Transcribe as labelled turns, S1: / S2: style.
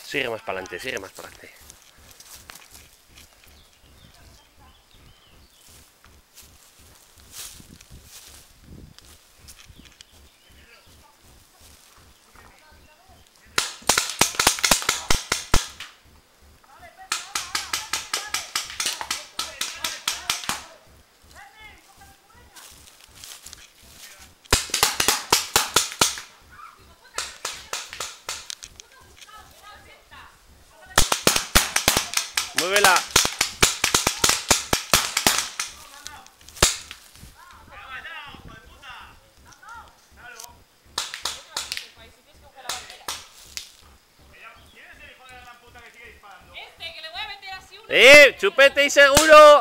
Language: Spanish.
S1: Sigue más para adelante, sigue más para adelante. Muévela. Chupete y seguro.